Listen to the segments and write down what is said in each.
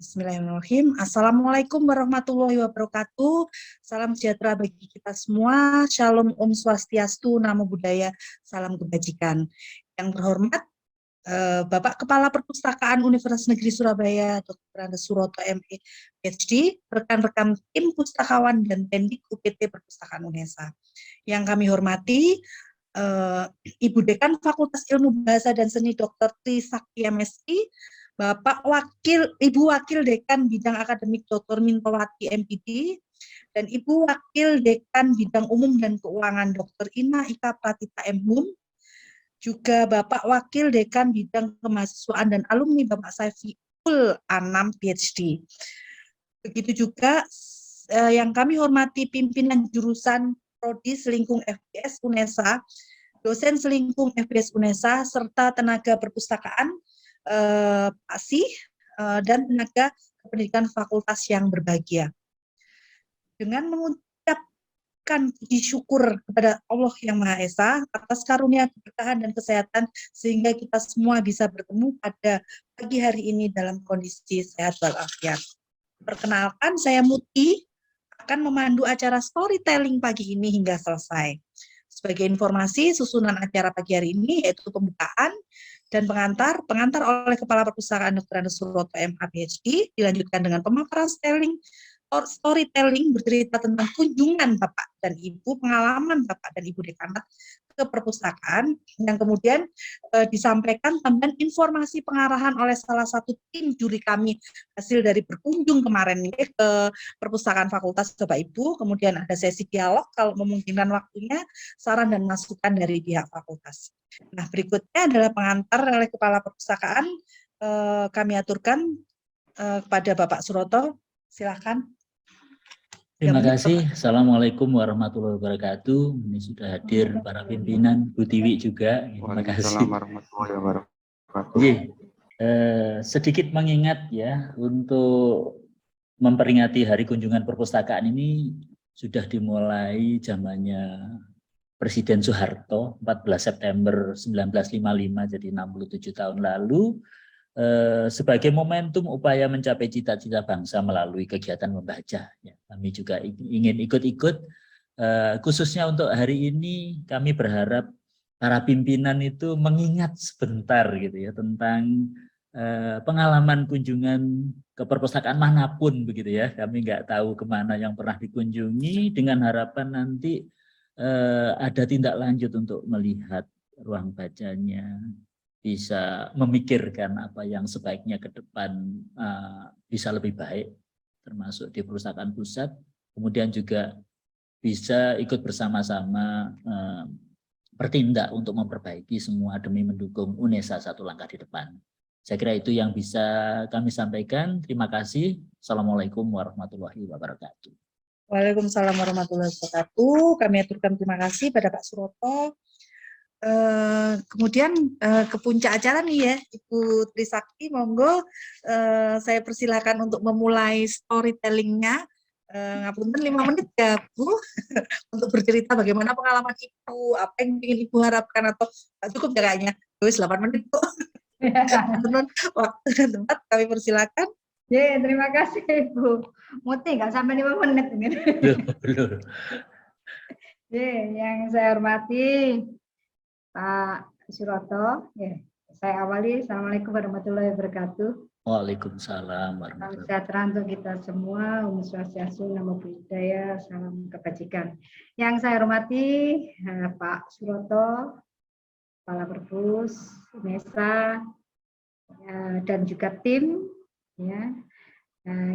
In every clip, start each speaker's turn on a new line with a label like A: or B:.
A: Bismillahirrahmanirrahim. Assalamualaikum warahmatullahi wabarakatuh. Salam sejahtera bagi kita semua. Shalom, Om Swastiastu, Namo Buddhaya, salam kebajikan. Yang terhormat, Bapak Kepala Perpustakaan Universitas Negeri Surabaya, Dr. Andes Suroto ME, PhD, rekan-rekan tim pustakawan dan pendik UPT Perpustakaan UNESA. Yang kami hormati, Ibu Dekan Fakultas Ilmu Bahasa dan Seni Dr. Trisakti MSI, Ibu Wakil Dekan Bidang Akademik Dr. Mintowati MPD, dan Ibu Wakil Dekan Bidang Umum dan Keuangan Dr. Ina Ika Pratita M.Hum, juga Bapak Wakil Dekan Bidang Kemahasiswaan dan Alumni Bapak Saifiul Anam PhD. Begitu juga yang kami hormati pimpinan jurusan Prodi Selingkung FBS UNESA, dosen Selingkung FBS UNESA, serta tenaga perpustakaan, Pak Sih, dan tenaga pendidikan fakultas yang berbahagia. Dengan mengucapkan puji syukur kepada Allah Yang Maha Esa atas karunia keberkahan dan kesehatan sehingga kita semua bisa bertemu pada pagi hari ini dalam kondisi sehat walafiat. Perkenalkan, saya Muti akan memandu acara storytelling pagi ini hingga selesai. Sebagai informasi, susunan acara pagi hari ini yaitu pembukaan dan pengantar oleh Kepala Perpustakaan Dr. Andes Suroto MA PhD, dilanjutkan dengan pemaparan storytelling bercerita tentang kunjungan Bapak dan Ibu, pengalaman Bapak dan Ibu Dekanat ke perpustakaan, yang kemudian disampaikan tambahan informasi pengarahan oleh salah satu tim juri kami hasil dari berkunjung kemarin ini ke perpustakaan fakultas Bapak Ibu, kemudian ada sesi dialog kalau memungkinkan waktunya, saran dan masukan dari pihak fakultas. Nah, berikutnya adalah pengantar oleh Kepala Perpustakaan, kami aturkan kepada Bapak Suroto, silakan.
B: Terima kasih. Assalamualaikum warahmatullahi wabarakatuh. Ini sudah hadir para pimpinan, Bu Tiwi juga. Terima kasih.
C: Warahmatullahi wabarakatuh.
B: Sedikit mengingat ya, untuk memperingati Hari Kunjungan Perpustakaan ini sudah dimulai zamannya Presiden Soeharto, 14 September 1955, jadi 67 tahun lalu, sebagai momentum upaya mencapai cita-cita bangsa melalui kegiatan membaca. Ya, kami juga ingin ikut-ikut, khususnya untuk hari ini kami berharap para pimpinan itu mengingat sebentar gitu ya tentang pengalaman kunjungan ke perpustakaan manapun begitu ya. Kami nggak tahu kemana yang pernah dikunjungi, dengan harapan nanti ada tindak lanjut untuk melihat ruang bacanya, bisa memikirkan apa yang sebaiknya ke depan bisa lebih baik, termasuk di perpustakaan pusat, kemudian juga bisa ikut bersama-sama bertindak untuk memperbaiki semua demi mendukung UNESA satu langkah di depan. Saya kira itu yang bisa kami sampaikan. Terima kasih. Assalamualaikum warahmatullahi wabarakatuh.
A: Waalaikumsalam warahmatullahi wabarakatuh. Kami aturkan terima kasih pada Pak Suroto. Kemudian ke puncak acara nih ya, Ibu Trisakti, monggo saya persilakan untuk memulai storytellingnya. Ngapunten 5 menit ya Bu, untuk bercerita bagaimana pengalaman Ibu, apa yang ingin Ibu harapkan, atau cukup ya kayaknya, 8 menit Bu. Waktu dan tempat kami persilakan.
D: Terima kasih Ibu Muti, nggak sampai 5 menit. Yang saya hormati Pak Suroto, saya awali. Assalamualaikum warahmatullahi wabarakatuh.
B: Waalaikumsalam warahmatullahi wabarakatuh.
D: Sejahtera untuk kita semua. Om Swastiastu, Namo Buddhaya, salam kebajikan. Yang saya hormati Pak Suroto, Kepala Perpus UNESA, dan juga tim. Ya.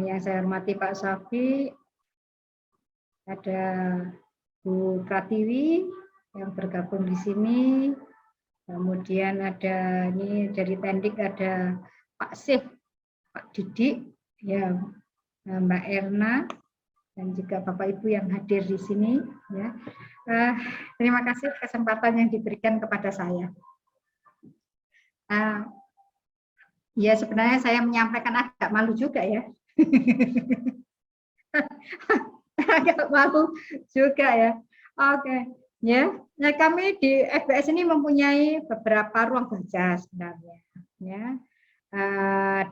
D: Yang saya hormati Pak Safi, ada Bu Pratiwi yang bergabung di sini. Kemudian ada ini dari Tendik ada Pak Sih, Pak Didik, ya, Mbak Erna, dan juga Bapak Ibu yang hadir di sini. Ya. Terima kasih kesempatan yang diberikan kepada saya. Ya, sebenarnya saya menyampaikan agak malu juga ya. Agak malu juga ya. Oke. Ya, nah kami di FBS ini mempunyai beberapa ruang baca sebenarnya. Ya,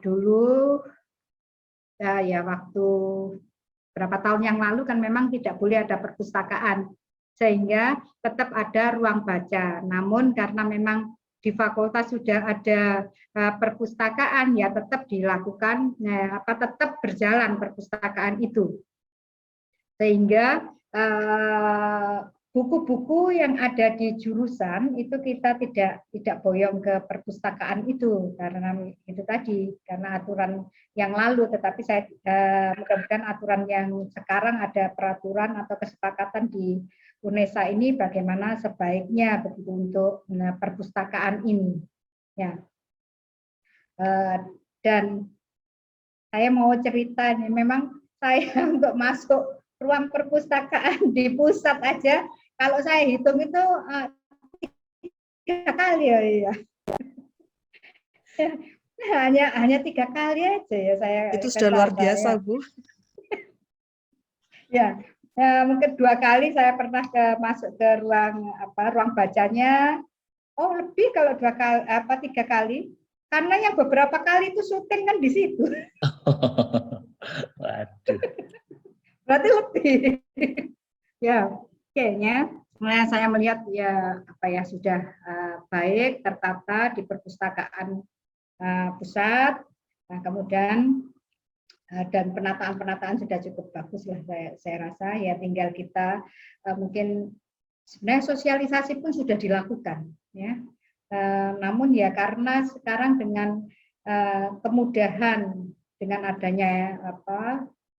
D: dulu ya waktu berapa tahun yang lalu kan memang tidak boleh ada perpustakaan, sehingga tetap ada ruang baca. Namun karena memang di fakultas sudah ada perpustakaan, ya tetap dilakukan, tetap berjalan perpustakaan itu. Sehingga buku-buku yang ada di jurusan itu kita tidak boyong ke perpustakaan itu, karena itu tadi, karena aturan yang lalu. Tetapi saya mudah-mudahan aturan yang sekarang ada peraturan atau kesepakatan di UNESA ini bagaimana sebaiknya begitu untuk perpustakaan ini, ya. Dan saya mau cerita nih, memang saya untuk masuk ruang perpustakaan di pusat aja, kalau saya hitung itu 3 kali ya. hanya 3 kali aja ya saya.
A: Itu sudah luar biasa, Bu.
D: Ya, mungkin 2 kali saya pernah masuk ke ruang bacanya. Oh, lebih kalau 3 kali. Karena yang beberapa kali itu syuting kan di situ.
B: Waduh.
D: Berarti lebih. Ya, kayaknya saya melihat ya sudah baik tertata di perpustakaan pusat. Nah, kemudian dan penataan sudah cukup bagus lah saya rasa, ya tinggal kita mungkin sebenarnya sosialisasi pun sudah dilakukan, ya. Namun ya karena sekarang dengan kemudahan dengan adanya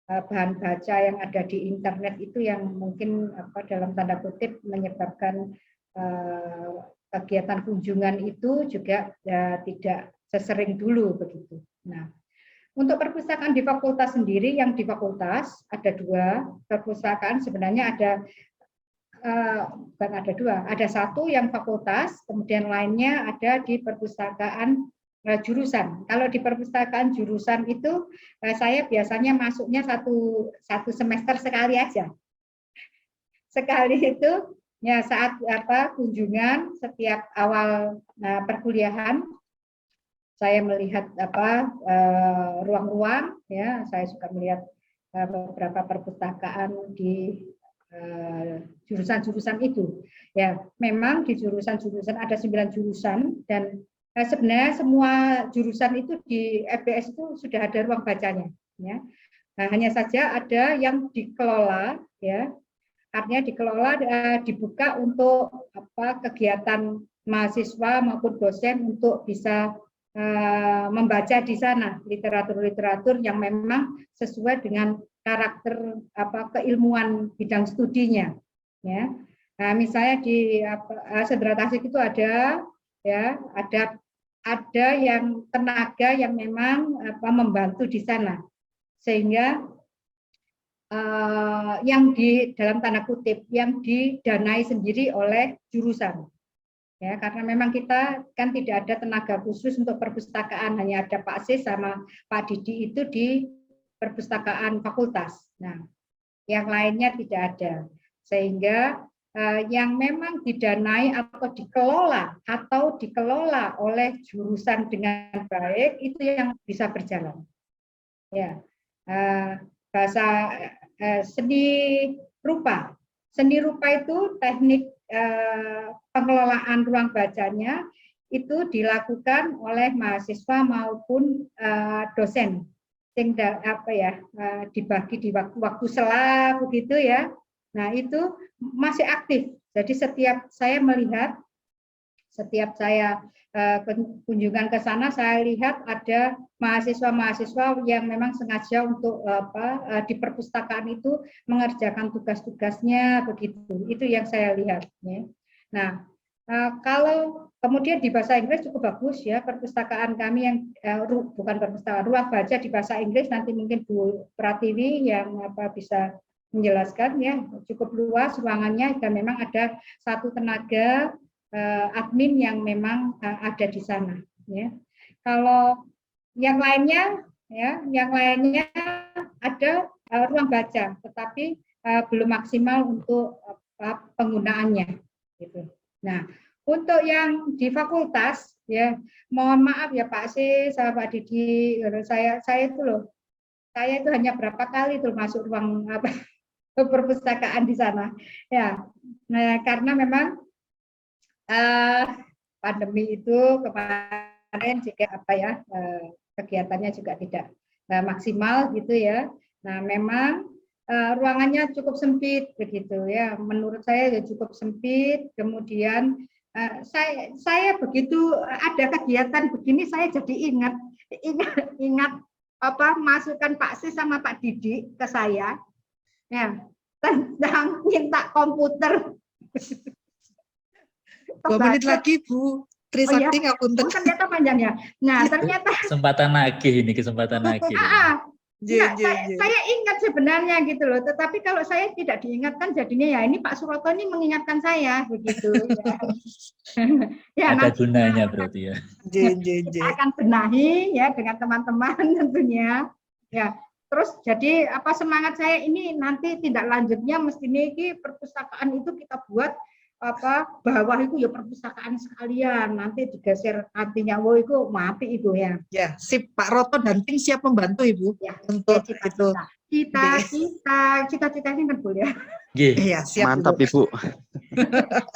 D: bahan baca yang ada di internet itu yang mungkin dalam tanda kutip menyebabkan kegiatan kunjungan itu juga tidak sesering dulu begitu. Nah, untuk perpustakaan di fakultas sendiri, yang di fakultas ada 2 perpustakaan, sebenarnya bukan ada 2, ada 1 yang fakultas, kemudian lainnya ada di perpustakaan jurusan. Kalau di perpustakaan jurusan itu saya biasanya masuknya satu semester sekali aja. Sekali itu ya saat kunjungan setiap awal perkuliahan. Saya melihat ruang-ruang, ya saya suka melihat beberapa perpustakaan di jurusan-jurusan itu. Ya, memang di jurusan-jurusan ada 9 jurusan, dan sebenarnya semua jurusan itu di FBS itu sudah ada ruang bacanya, ya. Nah, hanya saja ada yang dikelola, ya. Artinya dikelola dibuka untuk kegiatan mahasiswa maupun dosen untuk bisa membaca di sana literatur-literatur yang memang sesuai dengan karakter keilmuan bidang studinya, ya. Nah, misalnya di Sendera Tasik itu ada yang tenaga yang memang membantu di sana, sehingga yang di dalam tanda kutip yang didanai sendiri oleh jurusan. Ya, karena memang kita kan tidak ada tenaga khusus untuk perpustakaan, hanya ada Pak Sis sama Pak Didi itu di perpustakaan fakultas. Nah, yang lainnya tidak ada. Sehingga yang memang didanai atau dikelola oleh jurusan dengan baik itu yang bisa berjalan. Ya, bahasa seni rupa. Seni rupa itu teknik pengelolaan ruang bacanya itu dilakukan oleh mahasiswa maupun dosen, sehingga dibagi di waktu-waktu sela begitu, ya. Nah, itu masih aktif. Jadi setiap saya kunjungan ke sana, saya lihat ada mahasiswa-mahasiswa yang memang sengaja untuk di perpustakaan itu mengerjakan tugas-tugasnya begitu. Itu yang saya lihat, ya. Nah, kalau kemudian di bahasa Inggris cukup bagus, ya, perpustakaan kami yang bukan perpustakaan, ruang baca di bahasa Inggris, nanti mungkin Bu Pratiwi yang bisa menjelaskan, ya, cukup luas ruangannya, dan memang ada 1 tenaga admin yang memang ada di sana, ya. Kalau yang lainnya, ya, ada ruang baca, tetapi belum maksimal untuk penggunaannya, gitu. Nah, untuk yang di fakultas, ya, mohon maaf ya Pak Sis sama Pak Didi, saya itu loh, saya itu hanya berapa kali tuh masuk ruang apa perpustakaan di sana. Ya, nah, karena memang pandemi itu kemarin juga apa ya kegiatannya juga tidak maksimal gitu ya. Nah, memang ruangannya cukup sempit begitu ya. Menurut saya ya cukup sempit. Kemudian saya begitu ada kegiatan begini saya jadi ingat apa masukan Pak Sis sama Pak Didi ke saya ya tentang minta komputer.
A: 2 menit lagi Bu Trisakti ngapunten.
D: Ternyata panjang ya. Nah, ternyata
B: Kesempatan nagih ini, kesempatan nagih.
D: Nah, saya ingat sebenarnya gitu loh, tetapi kalau saya tidak diingatkan jadinya ya ini Pak Suroto ini mengingatkan saya begitu ya. Ya
B: Ada
D: nanti
B: gunanya berarti ya.
D: kita akan benahi ya dengan teman-teman tentunya. Ya, terus jadi apa semangat saya ini nanti tindak lanjutnya mestinya ini perpustakaan itu kita buat apa bawah itu ya perpustakaan sekalian nanti digeser artinya wo itu mati Ibu ya.
A: Ya, sip Pak Roto dan tim siap membantu Ibu
D: Ya,
A: untuk
D: cita-cita ini kan Bu ya.
A: Iya, siap
C: Mantap Ibu.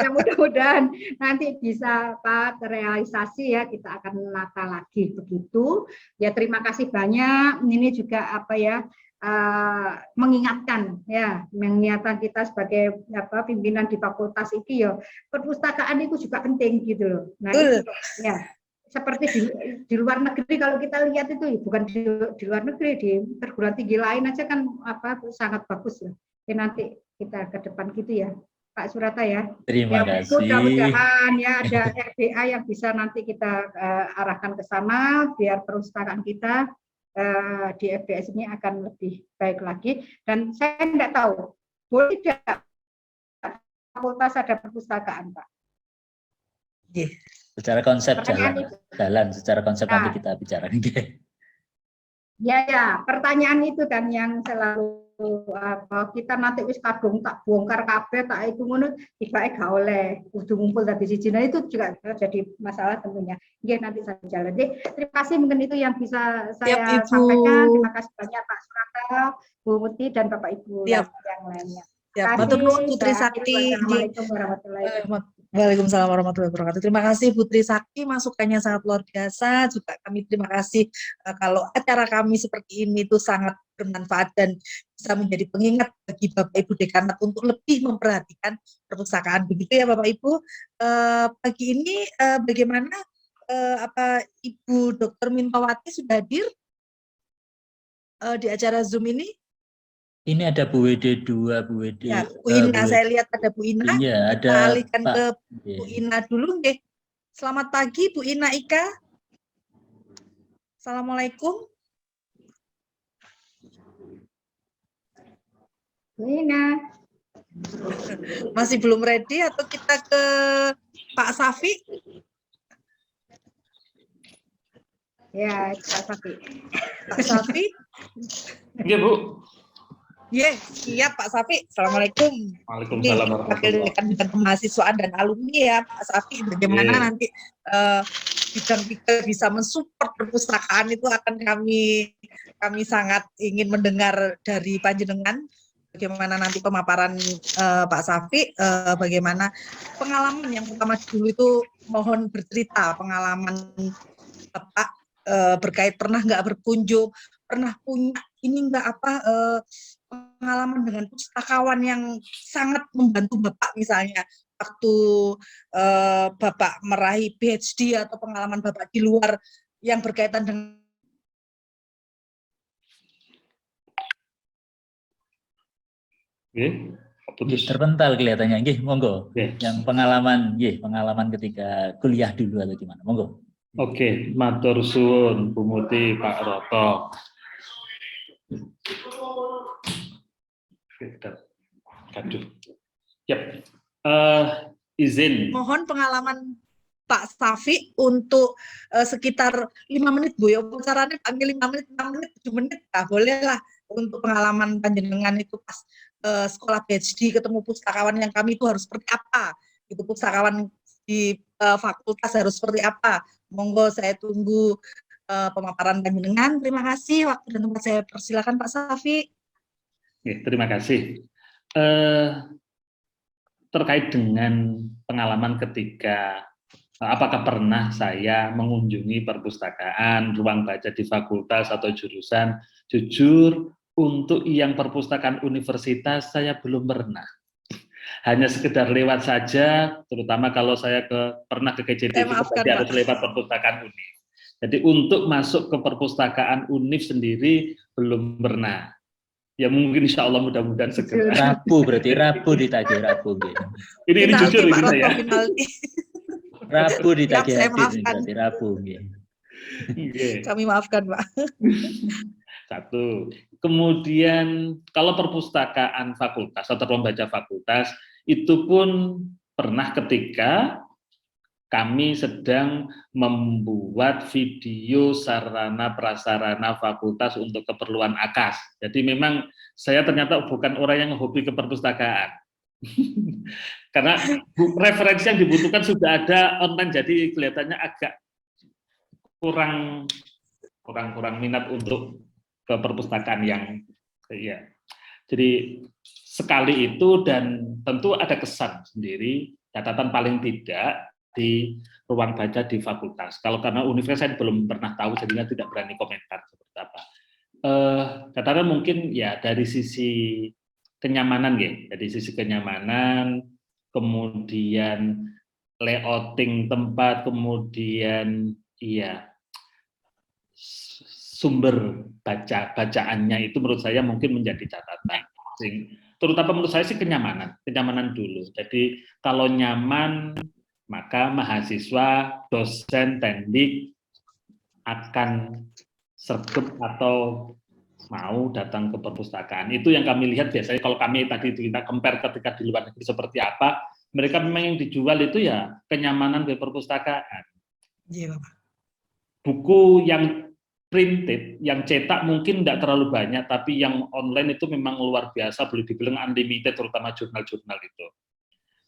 D: Ya mudah-mudahan nanti bisa Pak terrealisasi ya kita akan menata lagi begitu. Ya terima kasih banyak. Ini juga apa ya mengingatkan kita sebagai apa pimpinan di fakultas ini ya perpustakaan itu juga penting gitu loh. Nah itu, ya seperti di luar negeri kalau kita lihat itu bukan di luar negeri di perguruan tinggi lain aja kan apa sangat bagus ya. Nanti kita ke depan gitu ya Pak Surata ya.
B: Terima kasih.
D: Mudah-mudahan ya ada RBA yang bisa nanti kita arahkan ke sana biar perpustakaan kita di FBS ini akan lebih baik lagi. Dan saya tidak tahu boleh tidak fakultas ada perpustakaan Pak?
B: Secara konsep jalan, secara konsep nanti kita bicarakan.
D: Ya, pertanyaan itu kan yang selalu kita nanti wis kadung tak bongkar kabeh tak iku ngono tibake gak oleh kudu ngumpul tadi siji. Nah itu juga jadi masalah tentunya. Nggih nanti saya jalan. Terima kasih mungkin itu yang bisa saya sampaikan. Terima kasih banyak Pak Surata, Bu Muti dan Bapak Ibu yang lainnya.
A: Ya, matur nuwun Putri Sakti.
D: Assalamualaikum warahmatullahi wabarakatuh.
A: Waalaikumsalam warahmatullahi wabarakatuh. Terima kasih Putri Sakti, masukannya sangat luar biasa. Juga kami terima kasih kalau acara kami seperti ini itu sangat bermanfaat dan bisa menjadi pengingat bagi Bapak Ibu Dekanat untuk lebih memperhatikan perpustakaan. Begitu ya Bapak Ibu. Pagi ini bagaimana Ibu Dr. Mintawati sudah hadir di acara Zoom ini?
B: Ini ada Bu WD 2, Bu WD.
A: Ya, Bu Ina, saya lihat ada Bu Ina.
B: Iya, ada.
A: Kita alihkan ke Bu Ina dulu, nggih. Selamat pagi, Bu Ina Ika. Assalamualaikum.
D: Bu Ina.
A: Masih belum ready atau kita ke Pak Safi?
D: Ya, Pak Safi.
A: Pak Safi?
E: Iya, Bu.
A: Siap Pak Safi. Assalamualaikum.
E: Waalaikumsalam
A: Wakil Dekan Bidang Kemahasiswaan dan Alumni ya Pak Safi. Bagaimana nanti bidang kita bisa mensupport perpustakaan itu akan kami sangat ingin mendengar dari panjenengan. Bagaimana nanti pemaparan Pak Safi, bagaimana pengalaman yang pertama dulu itu mohon bercerita pengalaman Bapak berkait pernah nggak berkunjung, pernah punya ini nggak pengalaman dengan pustakawan yang sangat membantu Bapak misalnya waktu Bapak meraih PhD atau pengalaman Bapak di luar yang berkaitan dengan
B: terpental kelihatannya, monggo. Yang pengalaman ketika kuliah dulu atau gimana, monggo.
E: Oke, matur suwun Bu Muti, Pak Roto. Izin.
A: Mohon pengalaman Pak Safi untuk sekitar 5 menit Bu ya. Caranya panggil 5 menit, 6 menit, 7 menit, boleh lah untuk pengalaman panjenengan itu pas sekolah PhD ketemu pustakawan yang kami itu harus seperti apa. Itu pustakawan di fakultas harus seperti apa. Monggo saya tunggu pemaparan panjenengan. Terima kasih. Waktu dan tempat saya persilakan Pak Safi.
E: Oke, terima kasih. Terkait dengan pengalaman ketika apakah pernah saya mengunjungi perpustakaan, ruang baca di fakultas atau jurusan? Jujur, untuk yang perpustakaan universitas saya belum pernah. Hanya sekedar lewat saja, terutama kalau saya pernah ke KJDI, berarti harus lewat perpustakaan UNIF. Jadi untuk masuk ke perpustakaan UNIF sendiri belum pernah. Ya mungkin insya Allah mudah-mudahan segera.
B: Rabu berarti, Rabu ditagih, Rabu.
E: Ini jujur
A: Pak
E: gitu ya.
B: Rabu ditagih
A: saya
B: hadir,
A: maafkan.
B: berarti Rabu.
A: Kami maafkan, Pak.
E: Satu. Kemudian kalau perpustakaan fakultas atau ruang baca fakultas, itu pun pernah ketika kami sedang membuat video sarana prasarana fakultas untuk keperluan AKAS. Jadi memang saya ternyata bukan orang yang hobi ke perpustakaan. Karena referensi yang dibutuhkan sudah ada online, jadi kelihatannya agak kurang minat untuk ke perpustakaan yang ya. Jadi sekali itu, dan tentu ada kesan sendiri, catatan paling tidak di ruang baca di fakultas. Kalau karena universitas saya belum pernah tahu, jadinya tidak berani komentar seperti apa. Catatan mungkin ya dari sisi kenyamanan ya, dari sisi kenyamanan, kemudian layouting tempat, kemudian ya sumber bacaannya itu menurut saya mungkin menjadi catatan. Terutama menurut saya sih kenyamanan dulu. Jadi kalau nyaman, maka mahasiswa, dosen, teknik akan sergap atau mau datang ke perpustakaan. Itu yang kami lihat biasanya kalau kami tadi kita compare ketika di luar negeri seperti apa, mereka memang yang dijual itu ya kenyamanan di perpustakaan.
A: Iya, Bapak.
E: Buku yang printed, yang cetak mungkin tidak terlalu banyak, tapi yang online itu memang luar biasa, boleh dibilang unlimited, terutama jurnal-jurnal itu.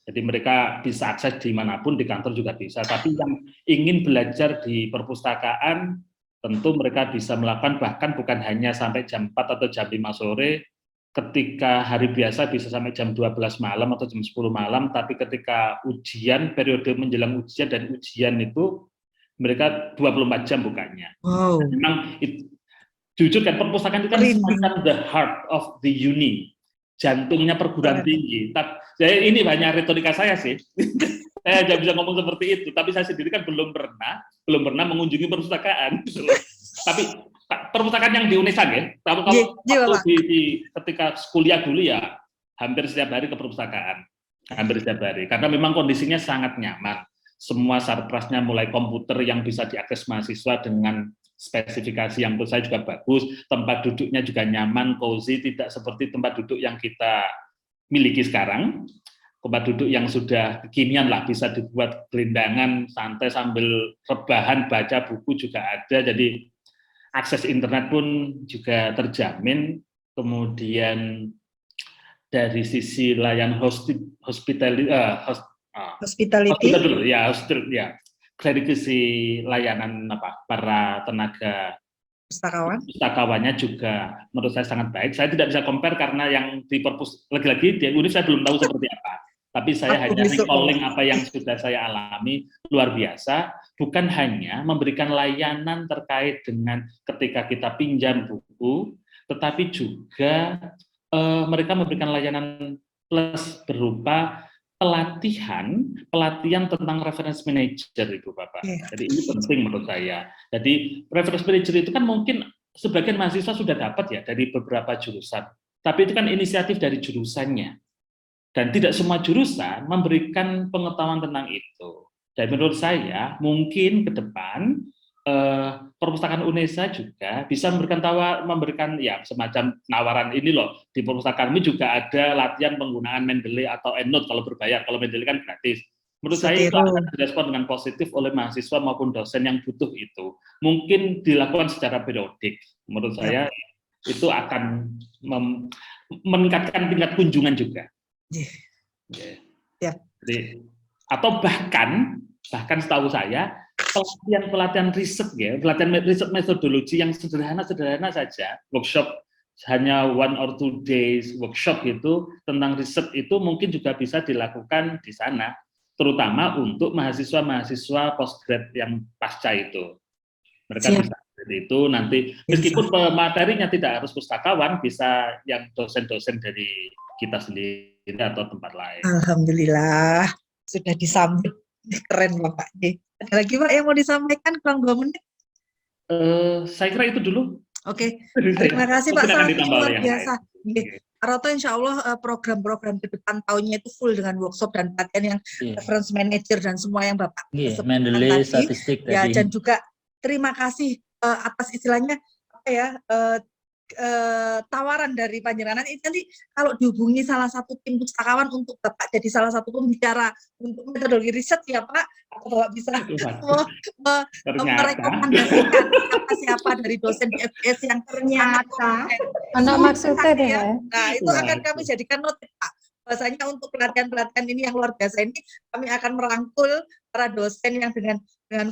E: Jadi mereka bisa akses dimanapun, di kantor juga bisa. Tapi yang ingin belajar di perpustakaan, tentu mereka bisa melakukan, bahkan bukan hanya sampai jam 4 atau jam 5 sore, ketika hari biasa bisa sampai jam 12 malam atau jam 10 malam, tapi ketika ujian, periode menjelang ujian dan ujian itu, mereka 24 jam bukanya.
A: Wow.
E: Memang jujur kan perpustakaan itu kan semacam the heart of the uni, jantungnya perguruan tinggi. Jadi ini banyak retorika saya sih. Saya tidak bisa ngomong seperti itu, tapi saya sendiri kan belum pernah mengunjungi perpustakaan. Tapi perpustakaan yang di UNESAN ya. Kalau ketika kuliah dulu ya hampir setiap hari ke perpustakaan, hampir setiap hari. Karena memang kondisinya sangat nyaman. Semua sarprasnya mulai komputer yang bisa diakses mahasiswa dengan spesifikasi yang menurut saya juga bagus, tempat duduknya juga nyaman, cozy, tidak seperti tempat duduk yang kita miliki sekarang, tempat duduk yang sudah kekinian lah, bisa dibuat gelindangan, santai sambil rebahan, baca buku juga ada, jadi akses internet pun juga terjamin, kemudian dari sisi layanan hospitality, dari sisi layanan para tenaga pustakawannya juga menurut saya sangat baik. Saya tidak bisa compare karena yang di perpus lagi-lagi di UNIF saya belum tahu seperti apa. Tapi saya hanya recalling apa yang sudah saya alami, luar biasa. Bukan hanya memberikan layanan terkait dengan ketika kita pinjam buku, tetapi juga mereka memberikan layanan plus berupa pelatihan tentang reference manager itu Bapak. Jadi ini penting menurut saya. Jadi reference manager itu kan mungkin sebagian mahasiswa sudah dapat ya dari beberapa jurusan. Tapi itu kan inisiatif dari jurusannya. Dan tidak semua jurusan memberikan pengetahuan tentang itu. Dan menurut saya mungkin ke depan perpustakaan UNESA juga bisa memberikan ya semacam penawaran ini loh, di perpustakaan ini juga ada latihan penggunaan Mendeley atau EndNote kalau berbayar, kalau Mendeley kan gratis. Menurut saya itu akan direspon dengan positif oleh mahasiswa maupun dosen yang butuh itu. Mungkin dilakukan secara periodik. Menurut saya itu akan meningkatkan tingkat kunjungan juga. Jadi, atau bahkan setahu saya pelatihan riset ya, pelatihan riset metodologi yang sederhana saja, workshop hanya 1 or 2 days workshop itu tentang riset itu mungkin juga bisa dilakukan di sana, terutama untuk mahasiswa-mahasiswa postgrad yang pasca itu. Mereka
A: Siap.
E: bisa seperti itu nanti, meskipun materinya tidak harus pustakawan, bisa yang dosen-dosen dari kita sendiri atau tempat lain.
A: Alhamdulillah sudah disambut, keren Bapak. Ada lagi Pak yang mau disampaikan kurang 2 menit?
E: Saya kira itu dulu.
A: Oke, terima kasih Pak
E: Mungkin akan
A: Safi,
E: ditambah
A: luar
E: oleh yang
A: biasa.
E: lain.
A: Pak Roto, insya Allah program-program ke depan tahunnya itu full dengan workshop dan pelatihan yang reference manager dan semua yang Bapak sebutkan
B: Mendelis,
A: tadi.
B: statistik
A: Ya,
B: tadi.
A: dan juga terima kasih atas istilahnya apa ya, tawaran dari panjenengan. Nanti kalau dihubungi salah satu tim pustakawan untuk Bapak jadi salah satu pembicara untuk metodologi riset ya Pak, atau Bapak bisa merekomendasikan siapa dari dosen di FBS yang
D: ternyata
F: anak maksudnya deh
A: ya.
F: ya.
A: Nah, itu akan kami jadikan notif Pak. Bahasanya untuk pelatihan-pelatihan ini yang luar biasa ini kami akan merangkul para dosen yang dengan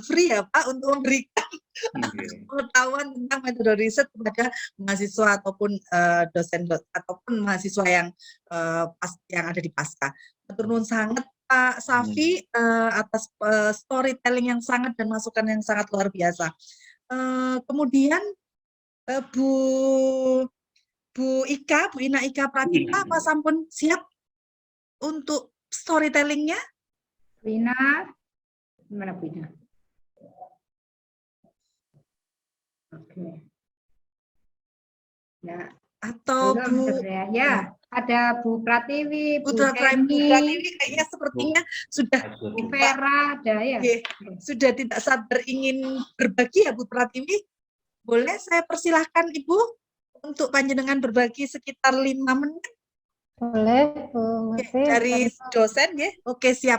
A: free ya Pak untuk memberikan pengetahuan tentang metode riset kepada mahasiswa ataupun dosen ataupun mahasiswa yang ada di pasca. Matur nuwun sangat Pak Safi atas storytelling yang sangat dan masukan yang sangat luar biasa. Kemudian Bu Ina Ika Pratita, Pak sampun siap untuk storytellingnya?
D: Wina, gimana Bu Ina? Oke. Ya,
A: atau Bu
D: ya, ada Bu Pratiwi, Bu
A: Pratiwi kayaknya sepertinya sudah
D: Bu Vera ada ya.
A: Sudah tidak sabar ingin berbagi ya Bu Pratiwi. Boleh saya persilahkan Ibu untuk panjenengan berbagi sekitar 5 menit.
F: Boleh Bu Mati.
A: Dari dosen ya. Oke, siap.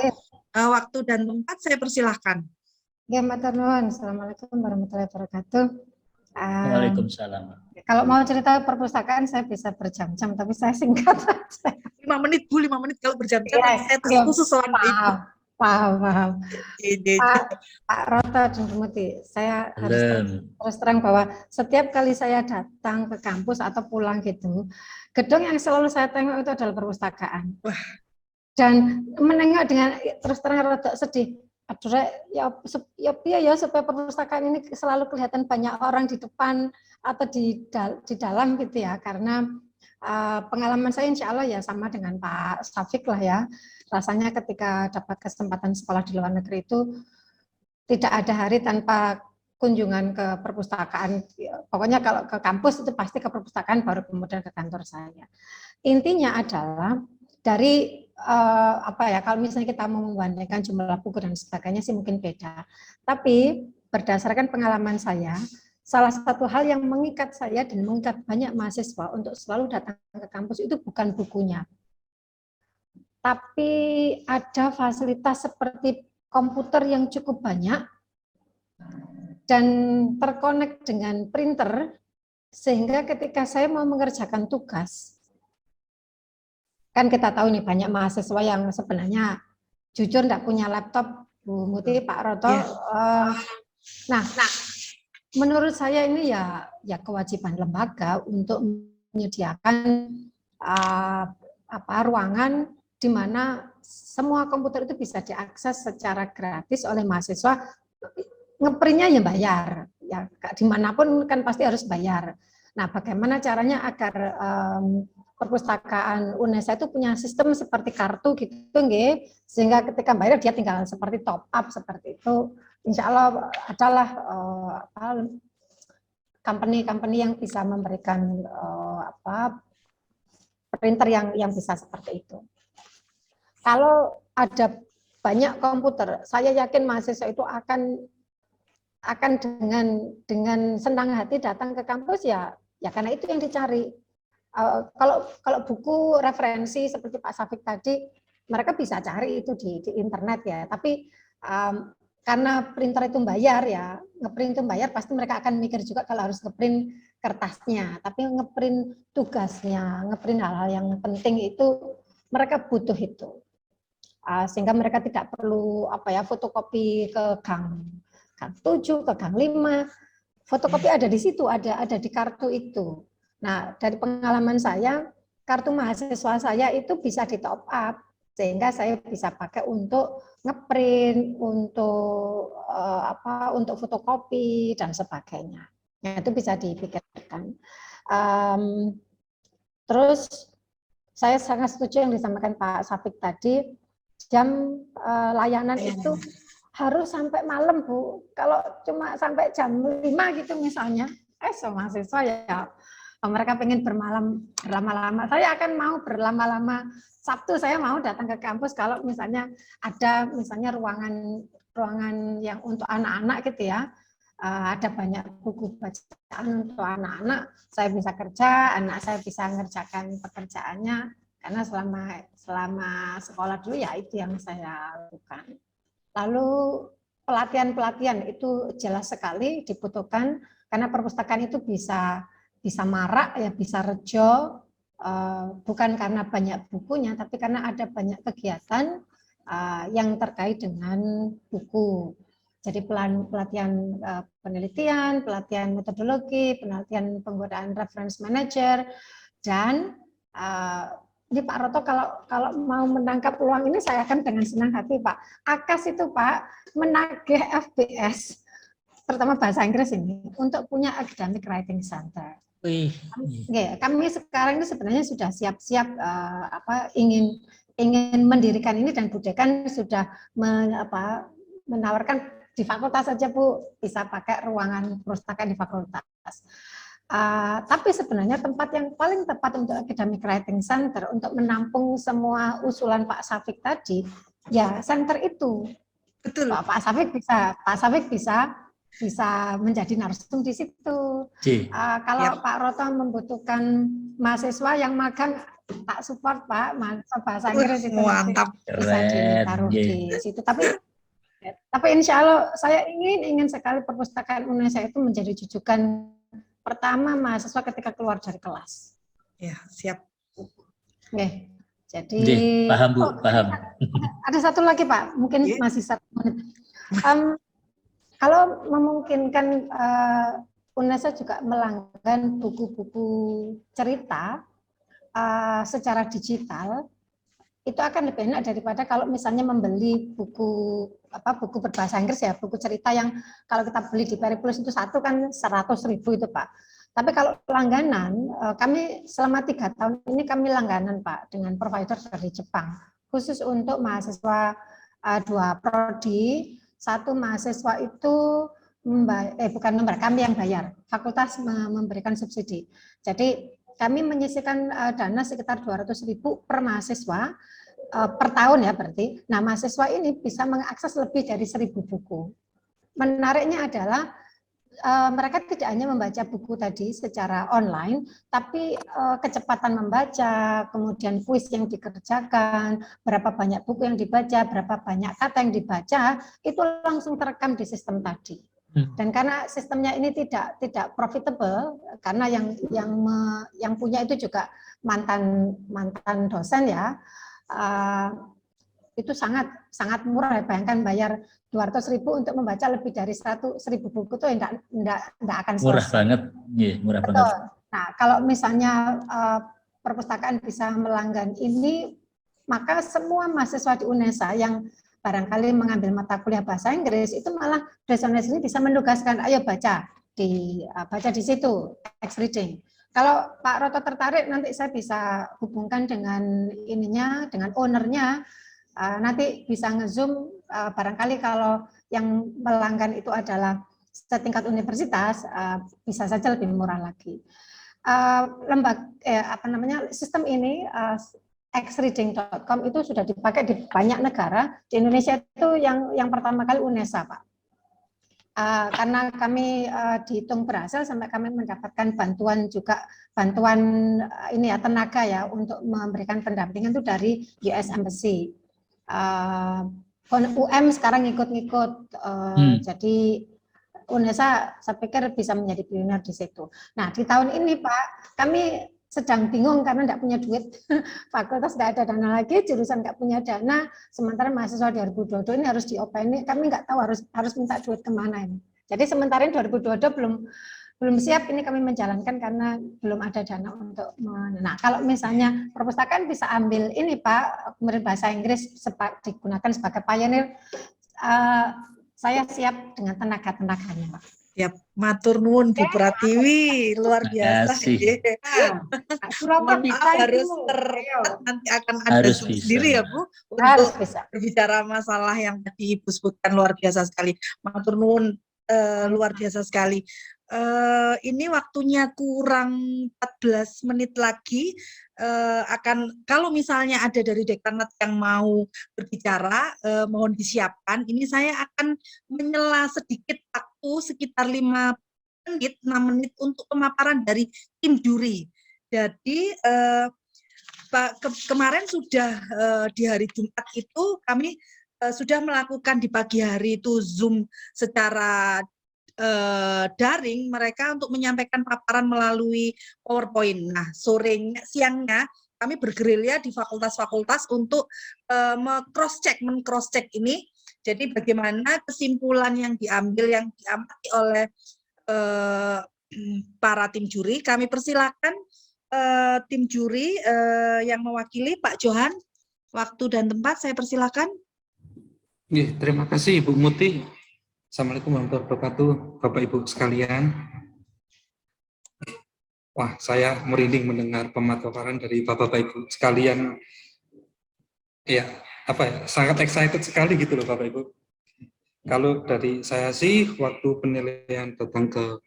A: Waktu dan tempat saya persilahkan.
F: Ya, matur nuwun. Assalamualaikum warahmatullahi wabarakatuh.
B: Waalaikumsalam.
F: Kalau mau cerita perpustakaan saya bisa berjam-jam, tapi saya singkat saja.
A: 5 menit Bu, 5 menit kalau berjam-jam saya khusus soal Ibu.
F: Paham. Pak Roto dan Bu Muti, saya harus terus terang bahwa setiap kali saya datang ke kampus atau pulang gitu, gedung yang selalu saya tengok itu adalah perpustakaan.
A: Wah.
F: Dan menengok dengan terus terang rada sedih. Aduh, ya supaya perpustakaan ini selalu kelihatan banyak orang di depan atau di dalam gitu ya, karena pengalaman saya insya Allah ya sama dengan Pak Safik lah ya. Rasanya ketika dapat kesempatan sekolah di luar negeri itu tidak ada hari tanpa kunjungan ke perpustakaan. Pokoknya kalau ke kampus itu pasti ke perpustakaan, baru kemudian ke kantor saya. Intinya adalah dari kalau misalnya kita mau membandingkan jumlah buku dan sebagainya sih mungkin beda. Tapi berdasarkan pengalaman saya, salah satu hal yang mengikat saya dan mengikat banyak mahasiswa untuk selalu datang ke kampus itu bukan bukunya, tapi ada fasilitas seperti komputer yang cukup banyak dan terkonek dengan printer, sehingga ketika saya mau mengerjakan tugas, kan kita tahu nih banyak mahasiswa yang sebenarnya jujur tidak punya laptop, Bu Muti, Pak Roto. Nah, menurut saya ini ya kewajiban lembaga untuk menyediakan ruangan di mana semua komputer itu bisa diakses secara gratis oleh mahasiswa. Ngeprintnya ya bayar, ya dimanapun kan pasti harus bayar. Nah, bagaimana caranya agar perpustakaan UNESA itu punya sistem seperti kartu gitu, nggih, sehingga ketika bayar dia tinggal seperti top up seperti itu. Insya Allah adalah company-company yang bisa memberikan printer yang bisa seperti itu. Kalau ada banyak komputer, saya yakin mahasiswa itu akan dengan senang hati datang ke kampus ya karena itu yang dicari. Kalau buku referensi seperti Pak Safik tadi, mereka bisa cari itu di internet ya. Tapi karena printer itu bayar ya, ngeprint itu bayar, pasti mereka akan mikir juga kalau harus ngeprint kertasnya. Tapi ngeprint tugasnya, ngeprint hal-hal yang penting itu mereka butuh itu. Sehingga mereka tidak perlu fotokopi ke gang. gang 7, ke gang 5. Fotokopi ada di situ, ada di kartu itu. Nah, dari pengalaman saya, kartu mahasiswa saya itu bisa di top up sehingga saya bisa pakai untuk ngeprint, untuk fotokopi dan sebagainya. Nah, itu bisa dipikirkan. Terus saya sangat setuju yang disampaikan Pak Safik tadi, jam layanan itu harus sampai malam, Bu. Kalau cuma sampai jam 5 gitu misalnya, mahasiswa ya mereka pengen berlama-lama. Saya akan mau berlama-lama. Sabtu saya mau datang ke kampus kalau misalnya ada ruangan yang untuk anak-anak gitu ya. Ada banyak buku bacaan untuk anak-anak. Saya bisa kerja, anak saya bisa mengerjakan pekerjaannya karena selama sekolah dulu ya itu yang saya lakukan. Lalu pelatihan itu jelas sekali dibutuhkan karena perpustakaan itu bisa marak ya, bisa rejo, bukan karena banyak bukunya tapi karena ada banyak kegiatan yang terkait dengan buku. Jadi pelatihan penelitian, pelatihan metodologi, pelatihan penggunaan reference manager, dan ini Pak Roto kalau mau menangkap peluang ini saya akan dengan senang hati Pak. AKAS itu Pak menagih FBS, terutama bahasa Inggris ini, untuk punya academic writing center. Kami sekarang ini sebenarnya sudah siap-siap ingin mendirikan ini dan Budekan sudah menawarkan di fakultas saja Bu, bisa pakai ruangan perpustakaan di fakultas. Tapi sebenarnya tempat yang paling tepat untuk academic writing center untuk menampung semua usulan Pak Safik tadi, ya center itu.
A: Betul.
F: Pak Safik bisa menjadi narsum di situ. Kalau Pak Roto membutuhkan mahasiswa yang magang, tak support Pak, bahasa Inggris itu
A: mantap.
F: bisa ditaruh di situ. Tapi insya Allah saya ingin sekali perpustakaan Indonesia itu menjadi jujukan pertama mahasiswa ketika keluar dari kelas.
A: Ya, siap.
F: Oke. Jadi
B: paham Bu, paham.
F: Ada satu lagi Pak, mungkin masih 1 menit. Kalau memungkinkan UNESA juga melanggan buku-buku cerita secara digital, itu akan lebih enak daripada kalau misalnya membeli buku berbahasa Inggris ya, buku cerita yang kalau kita beli di Periplus itu satu kan 100.000 itu Pak. Tapi kalau langganan, kami selama 3 tahun ini kami langganan Pak dengan provider dari Jepang, khusus untuk mahasiswa 2 prodi. 1 mahasiswa itu bukan membayar, kami yang bayar, fakultas memberikan subsidi. Jadi kami menyisihkan dana sekitar 200.000 per mahasiswa per tahun ya berarti. Nah mahasiswa ini bisa mengakses lebih dari 1.000 buku. Menariknya adalah mereka tidak hanya membaca buku tadi secara online, tapi kecepatan membaca, kemudian kuis yang dikerjakan, berapa banyak buku yang dibaca, berapa banyak kata yang dibaca, itu langsung terekam di sistem tadi. Dan karena sistemnya ini tidak profitable, karena yang punya itu juga mantan dosen ya, itu sangat murah. Bayangkan bayar 200.000 untuk membaca lebih dari 100.000 buku itu enggak akan selesai.
B: Murah banget, murah
F: Betul.
B: banget.
F: Nah, kalau misalnya perpustakaan bisa melanggan ini, maka semua mahasiswa di UNESA yang barangkali mengambil mata kuliah bahasa Inggris itu malah dosen-dosen ini bisa menugaskan, ayo baca di situ, text reading. Kalau Pak Roto tertarik, nanti saya bisa hubungkan dengan dengan ownernya. Nanti bisa nge-zoom, barangkali kalau yang melanggan itu adalah setingkat universitas, bisa saja lebih murah lagi. Sistem ini xreading.com itu sudah dipakai di banyak negara. Di Indonesia itu yang pertama kali UNESA Pak. Karena kami dihitung berhasil sampai kami mendapatkan bantuan tenaga ya untuk memberikan pendampingan itu dari US Embassy. UM sekarang ngikut-ngikut, jadi UNESA saya pikir bisa menjadi pionir di situ. Nah di tahun ini Pak, kami sedang bingung karena nggak punya duit, fakultas nggak ada dana lagi, jurusan nggak punya dana, sementara mahasiswa 2022 ini harus di-OP ini, kami nggak tahu harus minta duit kemana ini. Jadi sementara ini 2022 belum siap ini kami menjalankan karena belum ada dana untuk nah kalau misalnya perpustakaan bisa ambil ini Pak, kemudian bahasa Inggris digunakan sebagai pioneer, saya siap dengan tenaga-tenaganya Pak.
A: Siap, matur nuwun Bu Pratiwi, luar biasa.
B: kasih.
A: Mohon maaf harus nanti akan ada
B: Harus
A: Zoom
B: bisa.
A: sendiri ya Bu
F: Harus
A: untuk
F: bisa.
A: berbicara masalah yang tadi Ibu sebutkan, luar biasa sekali. Matur nuwun, luar biasa sekali. Ini waktunya kurang 14 menit lagi. Kalau misalnya ada dari dekanat yang mau berbicara, mohon disiapkan. Ini saya akan menyela sedikit waktu sekitar 5 menit, 6 menit untuk pemaparan dari tim juri. Jadi kemarin sudah di hari Jumat itu kami sudah melakukan di pagi hari itu Zoom secara daring mereka untuk menyampaikan paparan melalui PowerPoint. Nah, siangnya kami bergerilya di fakultas-fakultas untuk men-cross-check ini. Jadi bagaimana kesimpulan yang diamati oleh para tim juri. Kami persilakan tim juri yang mewakili Pak Johan. Waktu dan tempat saya persilakan.
G: Terima kasih Ibu Muti. Assalamualaikum warahmatullahi wabarakatuh, Bapak Ibu sekalian. Wah, saya merinding mendengar pemaparan dari Bapak Ibu sekalian. Ya, sangat excited sekali gitu loh Bapak Ibu. Kalau dari saya sih, waktu penilaian datang ke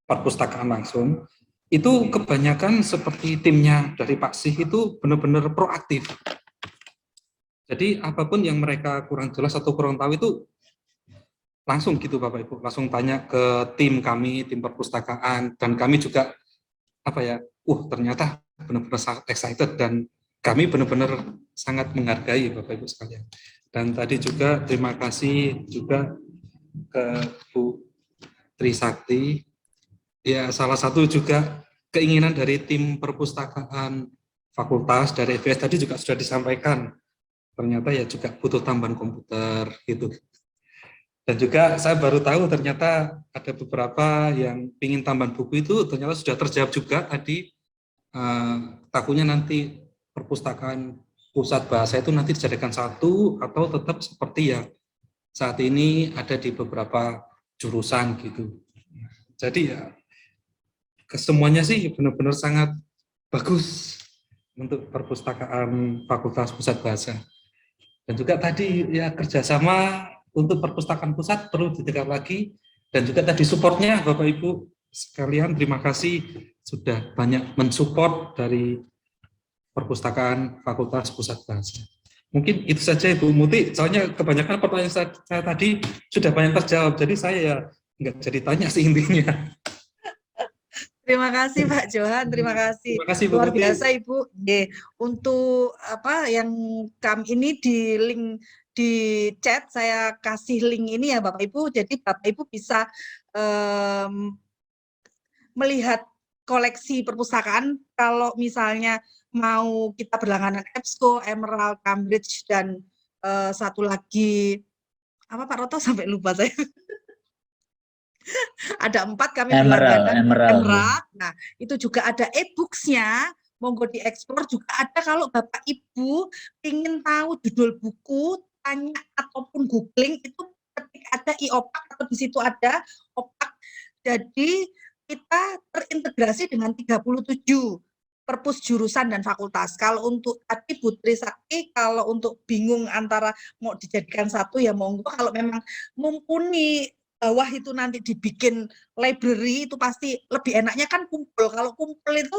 G: perpustakaan langsung, itu kebanyakan seperti timnya dari Pak Sih itu benar-benar proaktif. Jadi apapun yang mereka kurang jelas atau kurang tahu itu langsung gitu Bapak Ibu, langsung tanya ke tim kami, tim perpustakaan, dan kami juga ternyata benar-benar sangat excited dan kami benar-benar sangat menghargai Bapak Ibu sekalian. Dan tadi juga terima kasih juga ke Bu Trisakti. Ya, salah satu juga keinginan dari tim perpustakaan fakultas dari FBS tadi juga sudah disampaikan. Ternyata ya juga butuh tambahan komputer gitu. Dan juga saya baru tahu ternyata ada beberapa yang ingin tambahan buku itu ternyata sudah terjawab juga tadi. Takutnya nanti perpustakaan pusat bahasa itu nanti dijadikan satu atau tetap seperti yang saat ini ada di beberapa jurusan gitu. Jadi ya kesemuanya sih benar-benar sangat bagus untuk perpustakaan Fakultas Pusat Bahasa. Dan juga tadi ya kerjasama untuk perpustakaan pusat perlu ditingkat lagi, dan juga tadi supportnya Bapak Ibu sekalian, terima kasih sudah banyak mensupport dari perpustakaan Fakultas Pusat Bahasa. Mungkin itu saja Ibu Muti, soalnya kebanyakan pertanyaan saya tadi sudah banyak terjawab, jadi saya ya nggak jadi tanya sih intinya.
A: Terima kasih Pak Johan, terima kasih.
G: Terima kasih, Bu
A: Luar
G: Muti.
A: biasa Ibu. Untuk yang kami ini di link di chat saya kasih link ini ya Bapak Ibu. Jadi Bapak Ibu bisa melihat koleksi perpustakaan. Kalau misalnya mau kita berlangganan EBSCO, Emerald, Cambridge, dan satu lagi apa Pak Roto sampai lupa saya. Ada 4 kami berlangganan Emerald. Nah, itu juga ada e-books-nya, monggo dieksplor. Juga ada kalau Bapak Ibu ingin tahu judul buku, tanya ataupun googling, itu ketik ada e-opak atau di situ ada opak. Jadi kita terintegrasi dengan 37 perpus jurusan dan fakultas. Kalau untuk tadi Bu Trisakti, kalau untuk bingung antara mau dijadikan satu ya monggo, kalau memang mumpuni bawah itu nanti dibikin library, itu pasti lebih enaknya kan kumpul. Kalau kumpul itu,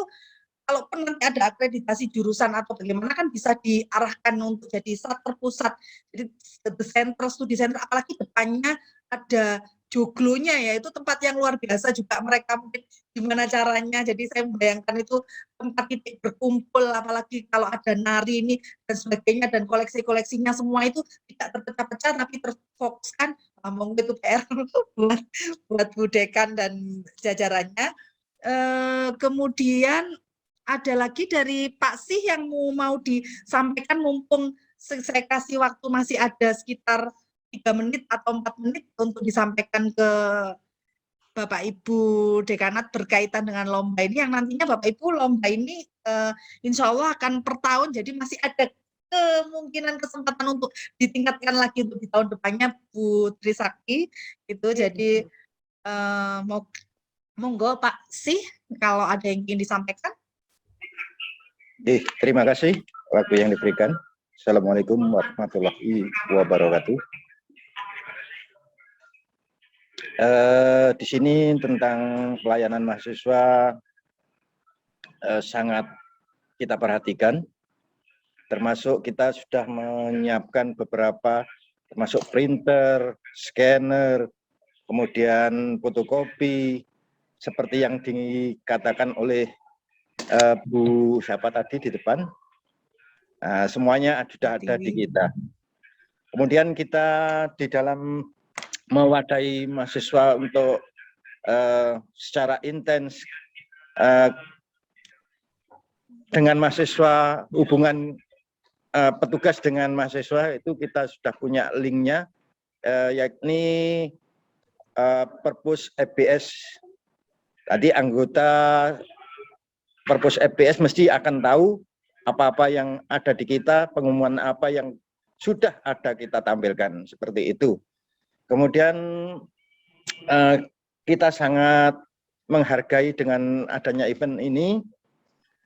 A: kalaupun nanti ada akreditasi jurusan atau bagaimana kan bisa diarahkan untuk jadi satu pusat. Jadi the center, studi center, apalagi depannya ada joglonya ya, itu tempat yang luar biasa juga mereka mungkin gimana caranya. Jadi saya membayangkan itu tempat titik berkumpul, apalagi kalau ada nari ini dan sebagainya, dan koleksi-koleksinya semua itu tidak terpecah-pecah tapi terfokuskan. Monggo itu PR buat Bu Dekan dan jajarannya. Kemudian ada lagi dari Pak Sih yang mau disampaikan, mumpung saya kasih waktu masih ada sekitar 3 menit atau 4 menit untuk disampaikan ke Bapak Ibu Dekanat berkaitan dengan lomba ini, yang nantinya Bapak Ibu lomba ini insya Allah akan per tahun, jadi masih ada kemungkinan kesempatan untuk ditingkatkan lagi untuk di tahun depannya, Bu Trisakti gitu. Jadi monggo Pak Sih kalau ada yang ingin disampaikan.
H: Terima kasih waktu yang diberikan. Assalamualaikum warahmatullahi wabarakatuh. Di sini tentang pelayanan mahasiswa sangat kita perhatikan, termasuk kita sudah menyiapkan beberapa, termasuk printer, scanner, kemudian fotokopi, seperti yang dikatakan oleh Bu siapa tadi di depan, semuanya sudah ada di kita. Kemudian kita di dalam mewadahi mahasiswa untuk secara intens dengan mahasiswa, hubungan petugas dengan mahasiswa itu kita sudah punya linknya, yakni Perpus FBS. Tadi anggota Perpus FBS mesti akan tahu apa-apa yang ada di kita, pengumuman apa yang sudah ada kita tampilkan, seperti itu. Kemudian kita sangat menghargai dengan adanya event ini,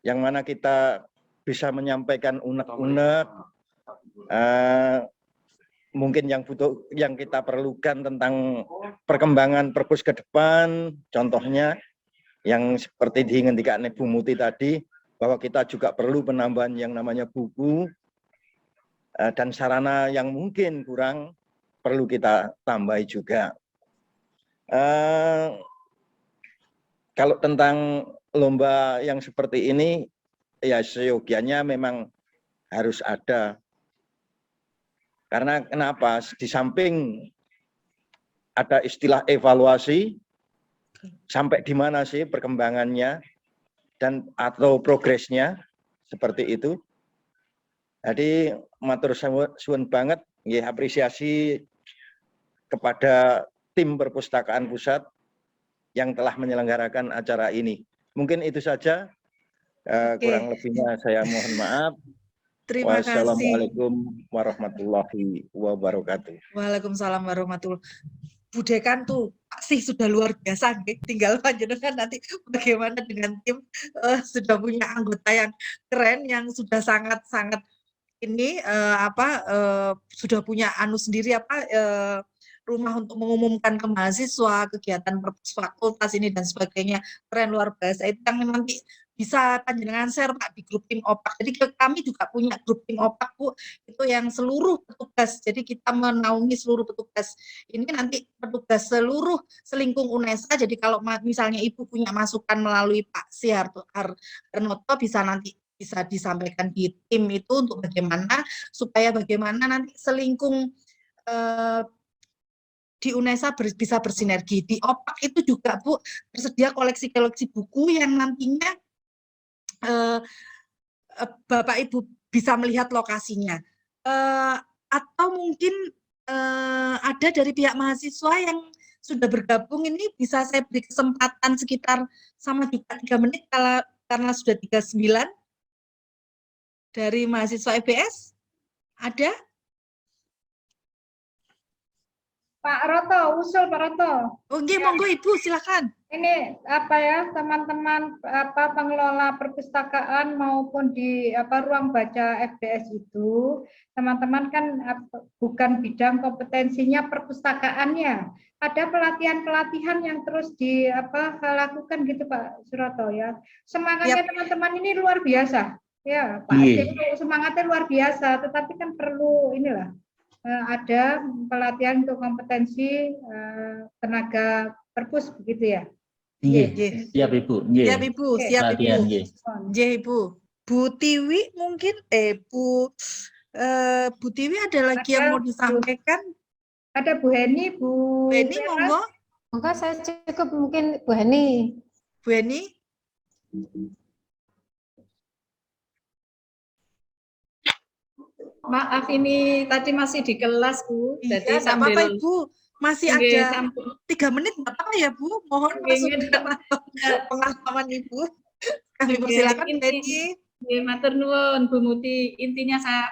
H: yang mana kita bisa menyampaikan unek-unek, mungkin yang kita perlukan tentang perkembangan Perpus ke depan, contohnya yang seperti diinginkan Bu Muti tadi, bahwa kita juga perlu penambahan yang namanya buku, dan sarana yang mungkin kurang perlu kita tambahi juga. Kalau tentang lomba yang seperti ini, ya seyogianya memang harus ada. Karena kenapa? Di samping ada istilah evaluasi, sampai di mana sih perkembangannya dan atau progresnya, seperti itu. Jadi matur suwun banget, nggih, apresiasi kepada tim perpustakaan pusat yang telah menyelenggarakan acara ini. Mungkin itu saja, kurang lebihnya saya mohon maaf.
A: Terima kasih.
H: Wassalamualaikum warahmatullahi wabarakatuh.
A: Waalaikumsalam warahmatullahi wabarakatuh. Bu Dekan tuh sih sudah luar biasa, tinggal panjenengan nanti bagaimana dengan tim, sudah punya anggota yang keren, yang sudah sangat-sangat ini sudah punya sendiri rumah untuk mengumumkan ke mahasiswa, kegiatan fakultas ini dan sebagainya, keren luar biasa. Itu yang nanti bisa panjenengan share Pak di grup tim OPAK. Jadi kami juga punya grup tim OPAK Bu, itu yang seluruh petugas. Jadi kita menaungi seluruh petugas. Ini nanti petugas seluruh selingkung UNESA. Jadi kalau misalnya Ibu punya masukan melalui Pak Harnoto, bisa nanti bisa disampaikan di tim itu untuk bagaimana nanti selingkung di UNESA bisa bersinergi. Di OPAK itu juga Bu tersedia koleksi-koleksi buku yang nantinya Bapak Ibu bisa melihat lokasinya, atau mungkin ada dari pihak mahasiswa yang sudah bergabung ini, bisa saya beri kesempatan sekitar sama juga 3 menit karena sudah 39 dari mahasiswa FBS. Ada?
D: Pak Roto, usul Pak Roto.
A: Oh, nggih, monggo Ibu, silakan.
D: Ini teman-teman pengelola perpustakaan maupun di ruang baca FBS itu, teman-teman kan bukan bidang kompetensinya perpustakaannya. Ada pelatihan-pelatihan yang terus dilakukan gitu Pak Suroto ya. Semangatnya teman-teman ini luar biasa. Ya, Pak Ade semangatnya luar biasa, tetapi kan perlu ada pelatihan untuk kompetensi tenaga perpus begitu ya.
B: Nggih, siap Ibu.
A: Siap Ibu, siap Ibu.
B: Nggih,
A: Ibu. Bu Tiwi mungkin Bu Tiwi ada lagi yang mau disampaikan?
D: Ada Bu Heni, Bu
A: Heni, monggo.
F: Monggo saya cukup, mungkin Bu Heni.
A: Bu Heni.
D: Maaf ini tadi masih di kelas Bu,
A: Iya,
D: jadi
A: nggak apa-apa
D: sambil
A: Ibu. Masih
D: nggih,
A: ada 3 menit, nggak apa-apa ya Bu. Mohon masukan atau pengalaman Ibu. Kami persilakan Bu Eni.
D: Nggih, matur nuwun Bu Muti. Intinya saya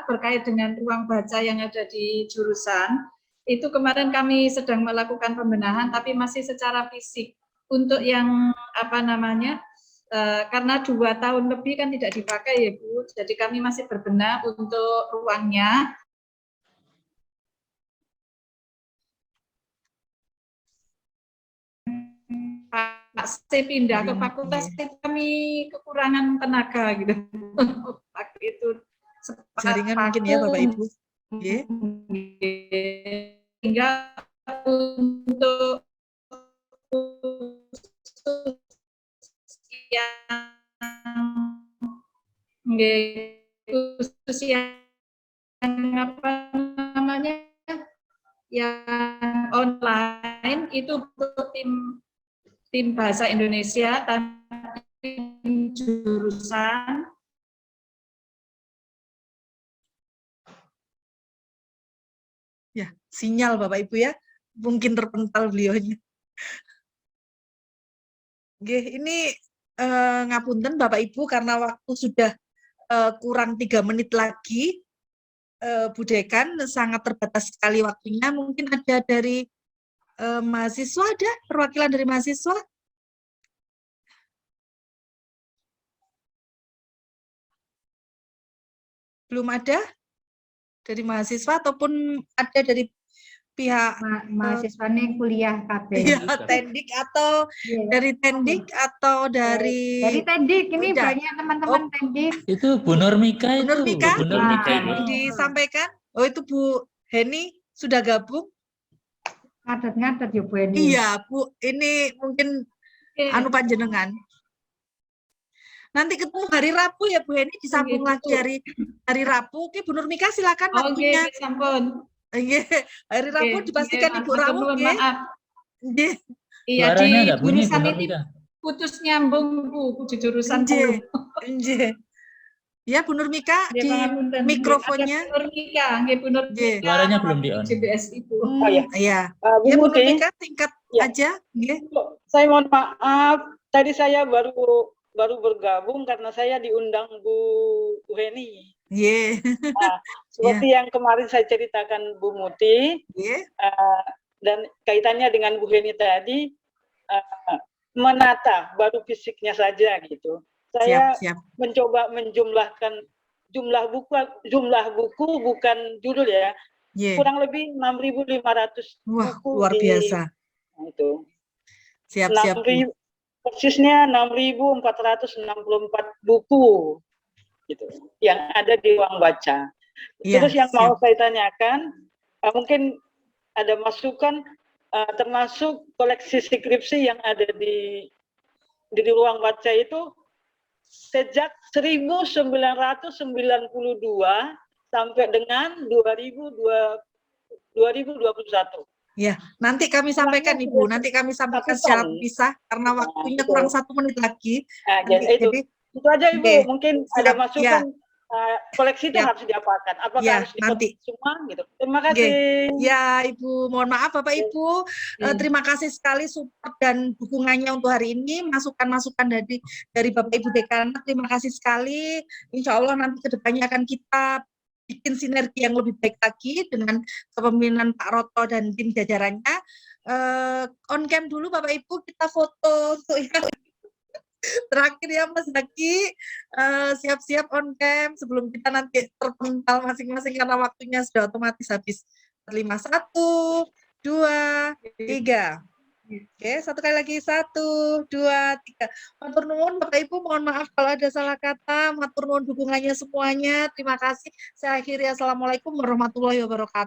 D: berkait dengan ruang baca yang ada di jurusan. Itu kemarin kami sedang melakukan pembenahan tapi masih secara fisik. Untuk yang karena 2 tahun lebih kan tidak dipakai ya Bu, jadi kami masih berbenah untuk ruangnya. Pak C pindah ke fakultas kami kekurangan tenaga gitu. Waktu itu
A: Jaringan mungkin ya Bapak Ibu.
D: Hingga untuk khusus yang yang online itu tim bahasa Indonesia tapi jurusan
A: ya sinyal Bapak Ibu ya, mungkin terpental beliaunya. Ini ngapunten Bapak Ibu karena waktu sudah kurang 3 menit lagi, Bu Dekan sangat terbatas sekali waktunya. Mungkin ada dari mahasiswa, ada perwakilan dari mahasiswa? Belum ada dari mahasiswa ataupun ada dari pihak
D: mahasiswa nih kuliah KB.
A: Iya, Tendik atau dari Tendik atau dari
D: Tendik ini banyak teman-teman Tendik.
B: Itu Bu Nurmika
A: Bu Nurmika?
B: Bu Nurmika
A: disampaikan. Oh itu Bu Heni sudah gabung.
D: Ngadet-ngadet ya Bu Heni.
A: Iya Bu, ini mungkin anu panjenengan. Nanti ketemu hari Rabu ya Bu Heni, disambung lagi hari Rabu. Oke Bu Nurmika silakan waktunya.
D: Oke, sampun.
A: Hari Rabu dipastikan Ibu Rawu.
D: Maaf.
B: Iya di
D: jurusan ini putus nyambung Bu, di jurusan Bu.
A: Ya Bu Nurmika di mikrofonnya.
D: Bu Nurmika, Bu Nurmika.
B: Suaranya belum di on.
D: JBS itu.
A: Oh ya. Iya. Ya Bu Nurmika singkat aja.
I: Saya mohon maaf, tadi saya baru bergabung karena saya diundang Bu Heni. Seperti yang kemarin saya ceritakan Bu Muti, dan kaitannya dengan Bu Heni tadi, menata baru fisiknya saja gitu. Saya mencoba menjumlahkan jumlah buku bukan judul ya, kurang lebih 6.500 buku.
A: Luar biasa.
I: Itu.
A: Siap.
I: Persisnya 6.464 buku gitu yang ada di ruang baca. Terus yang mau saya tanyakan, mungkin ada masukan termasuk koleksi skripsi yang ada di ruang baca itu sejak 1992 sampai dengan 2021.
A: Ya, nanti kami sampaikan Ibu, nanti kami sampaikan secara terpisah karena waktunya kurang 1 menit lagi.
I: Jadi itu aja Ibu, mungkin ada masukan koleksi itu harus diapakan, apakah harus nanti semua gitu. Terima kasih.
A: Ya Ibu, mohon maaf Bapak Ibu, terima kasih sekali support dan dukungannya untuk hari ini, masukan-masukan dari Bapak Ibu Dekan, terima kasih sekali. Insya Allah nanti kedepannya akan kita bikin sinergi yang lebih baik lagi dengan kepemimpinan Pak Roto dan tim jajarannya. On cam dulu Bapak Ibu, kita foto untuk yang terakhir ya Mas Zaki, siap-siap on cam sebelum kita nanti terpental masing-masing karena waktunya sudah otomatis habis. 5, 1, 2, 3. Oke, satu kali lagi, 1, 2, 3. Matur nuwun Bapak Ibu, mohon maaf kalau ada salah kata. Matur nuwun dukungannya semuanya. Terima kasih. Saya akhiri. Assalamualaikum warahmatullahi wabarakatuh.